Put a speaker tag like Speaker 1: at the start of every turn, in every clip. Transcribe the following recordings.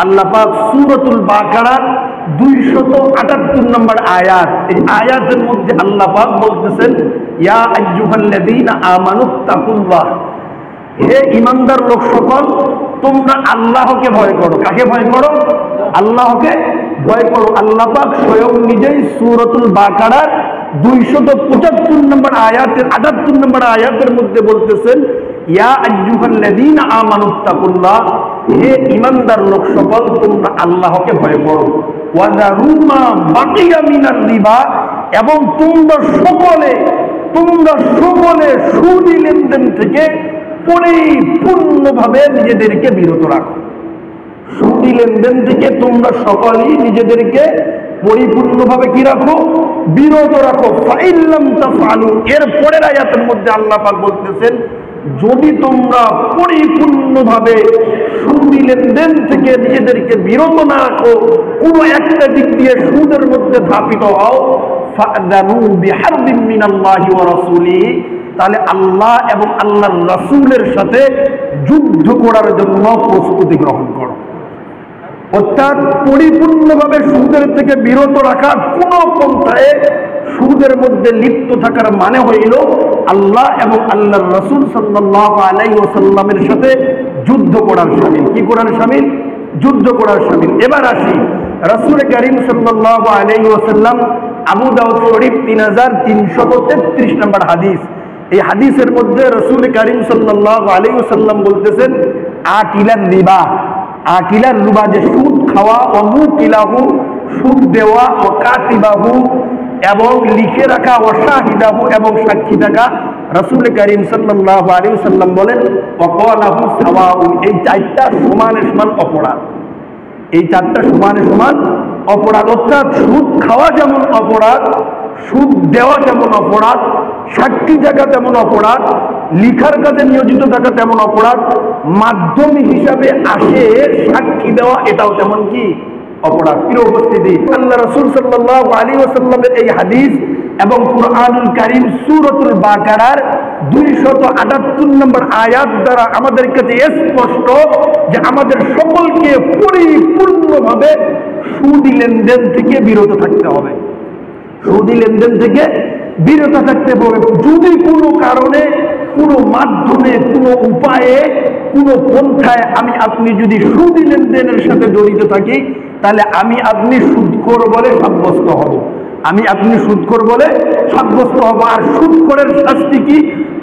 Speaker 1: আল্লাহ পাক সূরাতুল বাকারার 278 নম্বর আয়াত, এই আয়াতের মধ্যে আল্লাহ পাক বলতেছেন, ইয়া আইয়ুহাল্লাযীনা আমানুত্তাকুল্লাহ, হে ঈমানদার লোক সকল, তোমরা আল্লাহকে ভয় করো। কাকে ভয় করো? আল্লাহকে ভয় করো। আল্লাহ পাক স্বয়ং নিজেই সূরাতুল বাকারার 275 নম্বর আয়াতের 78 নম্বর আয়াতের মধ্যে বলতেছেন, ইয়া আইয়ুহাল্লাযীনা আমানুত্তাকুল্লাহ, হে ঈমানদার লোক সকল, তোমরা আল্লাহকে ভয় করো। ওয়া যারু মা বাকিয়া মিনার রিবা, এবং তোমরা সকলে সুদি লেনদেন থেকে পরিপূর্ণভাবে নিজেদেরকে বিরত রাখো। সুদি লেনদেন থেকে তোমরা সকলেই নিজেদেরকে পরিপূর্ণভাবে কি রাখো? বিরত রাখো। ফাইল্লাম তাফআলু, এর পরের আয়াতের মধ্যে আল্লাহ পাক বলতেছেন, যদি তোমরা পরিপূর্ণভাবে সুদি লেনদেন থেকে নিজেদেরকে বিরত না রাখো, কোনো একটা দিক দিয়ে সুদের মধ্যে ধাপিত হও, ফাযানু বিহারবিন মিনাল্লাহি ওয়া রাসূলিহি, তাহলে আল্লাহ এবং আল্লাহর রাসূলের সাথে যুদ্ধ করার জন্য প্রস্তুতি গ্রহণ করো। অর্থাৎ পরিপূর্ণভাবে সুদের থেকে বিরত রাখার কোন পন্থায় সুদের মধ্যে লিপ্ত থাকার মানে হইল আল্লাহ এবং আল্লাহর রাসূল সাল্লাল্লাহু আলাইহি ওয়াসাল্লামের সাথে যুদ্ধ করার শামিল। কি করার শামিল? যুদ্ধ করার শামিল। এবার আসি রাসূল কারীম সাল্লাল্লাহু আলাইহি ওয়াসাল্লাম, আবু দাউদ শরীফ 3333 নম্বর হাদিস। এই হাদিসের মধ্যে রাসূল কারীম সাল্লাল্লাহু আলাইহি ওয়াসাল্লাম বলতেছেন, আকিলার রিবা, আকিলার রিবা, যে সুদ খাওয়া, অমুকিলাহু, সুদ দেওয়া, ওয়াকাতিবাহু, এবং লিখে রাখা, ওয়াশাহিদাহু, এবং সাক্ষী থাকা। রাসূল কারীম সাল্লাল্লাহু আলাইহি ওয়াসাল্লাম বলেন, ওয়াকালাহু সাওয়াউন, এই চারটা সমানে সমান অপরাধ। এই চারটা সমানে সমান অপরাধ। অর্থাৎ সুদ খাওয়া যেমন অপরাধ, সুদ দেওয়া যেমন অপরাধ, সাক্ষী থাকা তেমন অপরাধ, লিখার কাজে নিয়োজিত থাকা তেমন অপরাধ, মাধ্যম হিসাবে আসে সাক্ষী দেওয়া, এটাও তেমন কি অপরাধ। প্রিয় উপস্থিতি, আল্লাহ রাসূল সাল্লাল্লাহু আলাইহি ওয়াসাল্লামের এই হাদিস এবং কুরআনুল কারীম সূরাতুল বাকারার 278 নম্বর আয়াত দ্বারা আমাদের কাছে স্পষ্ট যে আমাদের সকলকে পরিপূর্ণভাবে সুদি লেনদেন থেকে বিরত থাকতে হবে। সুদি লেনদেন থেকে বিরত থাকতে হবে। যদি কোনো কারণে, কোনো মাধ্যমে, কোনো উপায়ে, কোনো পন্থায় আমি আপনি যদি সুদি লেনদেনের সাথে জড়িত থাকি, তাহলে আমি আপনি সুদখোর বলে সাব্যস্ত হব। আমি আপনি সুদখোর বলে সাব্যস্ত হব। আর সুদখোরের শাস্তি কি?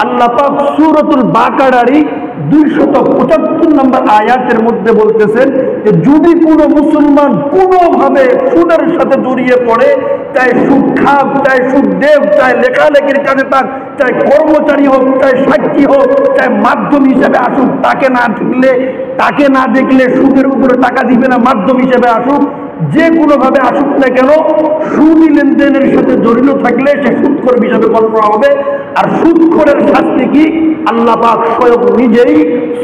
Speaker 1: আল্লাহ পাক সূরাতুল বাকারারই 275 নম্বর আয়াতের মধ্যে বলতেছেন যে যদি কোনো মুসলমান কোনোভাবে সুদের সাথে জড়িয়ে পড়ে, চাই সুদ খাক, চাই সুদ দেব, চাই লেখালেখির কাজে থাক, চাই কর্মচারী হোক, চাই সাক্ষী হোক, চাই মাধ্যম হিসেবে আসুক, তাকে না দেখলে সুদের উপরে টাকা দিবে না, মাধ্যম হিসেবে আসুক, যে কোনোভাবে আসুক না কেন, সুদি লেনদেনের সাথে জড়িত থাকলে সে সুদখোর হিসাবে গণ্য হবে। আর সুদখোরের শাস্তি কি? আল্লাহ পাক স্বয়ং নিজেই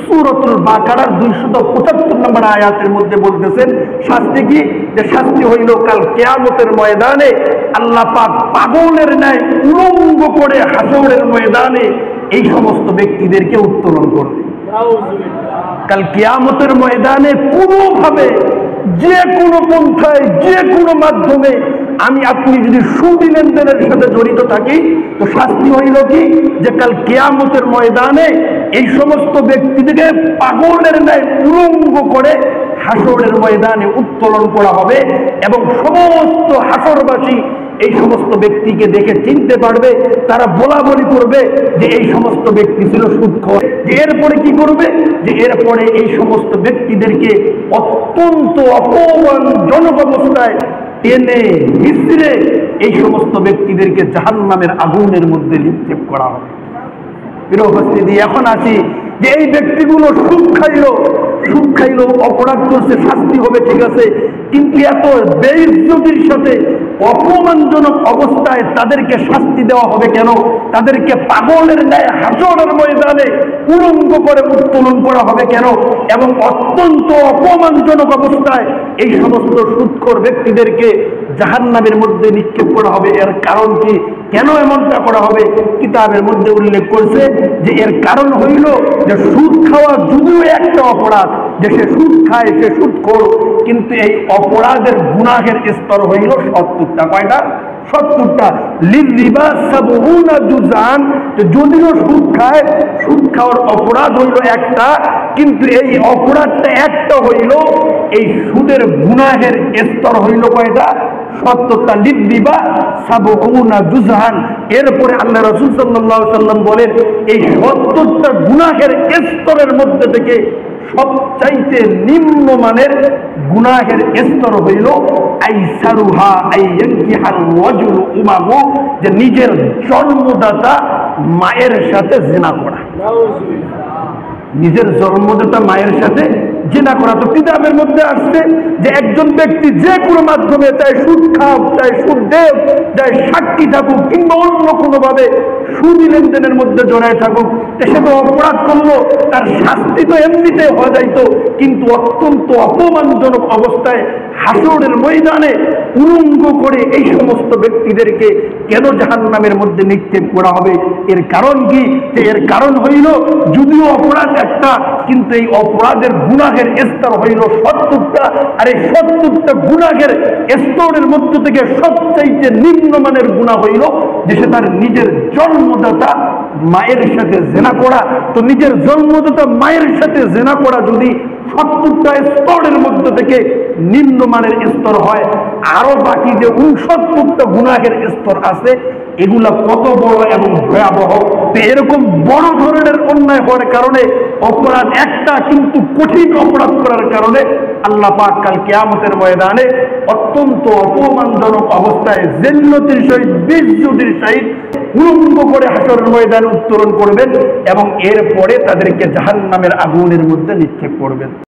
Speaker 1: সূরাতুল বাকারার 275 নম্বর আয়াতের মধ্যে বলতেছেন শাস্তি কি? যে শাস্তি হইল কাল কিয়ামতের ময়দানে আল্লাহ পাক পাগলের ন্যায় উলঙ্গ করে হাসরের ময়দানে এই সমস্ত ব্যক্তিদেরকে উত্তোলন করবে। কাল কিয়ামতের ময়দানে কোনোভাবে, যে কোনো পন্থায়, যে কোনো মাধ্যমে আমি আপনি যদি সুদি লেনদেনের সাথে জড়িত থাকি, তো শাস্তি হইল কি? যে কাল কিয়ামতের ময়দানে এই সমস্ত ব্যক্তিদেরকে পাগলের ন্যায় উলঙ্গ করে হাসরের ময়দানে উত্তোলন করা হবে এবং সমস্ত হাসরবাসী এই সমস্ত ব্যক্তিকে দেখে চিনতে পারবে। তারা বলা বলি করবে যে এই সমস্ত ব্যক্তি ছিল সুদখোর। যে এরপরে কি করবে? যে এরপরে এই সমস্ত ব্যক্তিদেরকে অত্যন্ত অপমানজনক অবস্থায় টেনে হিচড়ে এই সমস্ত ব্যক্তিদেরকে জাহান্নামের আগুনের মধ্যে নিক্ষেপ করা হবে। প্রিয় উপস্থিতি, এখন আসি যে এই ব্যক্তিগুলো সুদ খাইলো, অপরাধ করছে, শাস্তি হবে, ঠিক আছে, কিন্তু এত বেইজ্জতির সাথে অপমানজনক অবস্থায় তাদেরকে শাস্তি দেওয়া হবে কেন? তাদেরকে পাগলের ন্যায় হাসরের ময়দানে উলঙ্গ করে উত্তোলন করা হবে কেন? এবং অত্যন্ত অপমানজনক অবস্থায় এই সমস্ত সুদখোর ব্যক্তিদেরকে জাহান্নামের মধ্যে নিক্ষেপ করা হবে। এর কারণ কি? কেন এমনটা করা হবে? কিতাবের মধ্যে উল্লেখ করছে যে এর কারণ হইল যে সুদ খাওয়া যদিও একটা অপরাধ, যে সে সুদ খায়, সে সুদখোর, কিন্তু এই অপরাধের গুনাহের স্তর হইল 70টা। কয়টা? 70টা। লিরিবা সাবউনা জুজান, যদিও সুদ খায়, সুদ খাওয়ার অপরাধ হইল একটা, কিন্তু এই অপরাধটা একটা হইল, এই সুদের গুনাহের স্তর হইল কয়টা? 70টা। লিরিবা সাবউনা জুজান। এরপরে আল্লাহ রাসূল সাল্লাল্লাহু আলাইহি ওয়াসাল্লাম বলেন, এই 70টা গুনাহের স্তরের মধ্যে থেকে সবচাইতে নিম্নমানের গুনাহের স্তর হইল আইসারুহা আইয়ানকিহার রাজুল উমাহু, যে নিজের জন্মদাতা মায়ের সাথে জিনা করা। নিজের জন্মদাতা মায়ের সাথে জিনা করা। তো কিতাবের মধ্যে আসছে যে একজন ব্যক্তি যে কোনো মাধ্যমে, চাই সুদ খাক, চাই সুদ দেব, চাই সাক্ষী থাকুক, কিংবা অন্য কোনোভাবে সুদি লেনদেনের মধ্যে জড়ায় থাকুক, সে তো অপরাধ করলো, তার শাস্তি তো এমনিতে হওয়া যাইতো, কিন্তু অত্যন্ত অপমানজনক অবস্থায় হাসরের ময়দানে উলঙ্গ করে এই সমস্ত ব্যক্তিদেরকে কেন জাহান্নামের মধ্যে নিক্ষেপ করা হবে? এর কারণ কি? যে এর কারণ হইল, যদিও অপরাধ একটা, কিন্তু এই অপরাধের গুনাহের স্তর হইল 70টা। আর এই 70টা গুনাহের স্তরের মধ্য থেকে সবচাইতে নিম্নমানের গুনাহ হইল যে সে তার নিজের জন্মদাতা মায়ের সাথে জিনা করা। তো নিজের জন্মদাতা মায়ের সাথে জিনা করা যদি 70টা স্তরের মধ্যে থেকে নিম্নমানের স্তর হয়, আরো বাকি যে 69টা গুনাহের স্তর আছে, এগুলা কত বড় এবং ভয়াবহ। এরকম বড় ধরনের অন্যায় হওয়ার কারণে, অপরাধ একটা কিন্তু কঠিন অপরাধ করার কারণে আল্লাহ পাক কাল কিয়ামতের ময়দানে অত্যন্ত অপমানজনক অবস্থায় জিল্লতির সহিত, বেইজ্জতির সহিত উলঙ্গ করে হাসরের ময়দানে উত্তোলন করবেন এবং এরপরে তাদেরকে জাহান্নামের আগুনের মধ্যে নিক্ষেপ করবেন।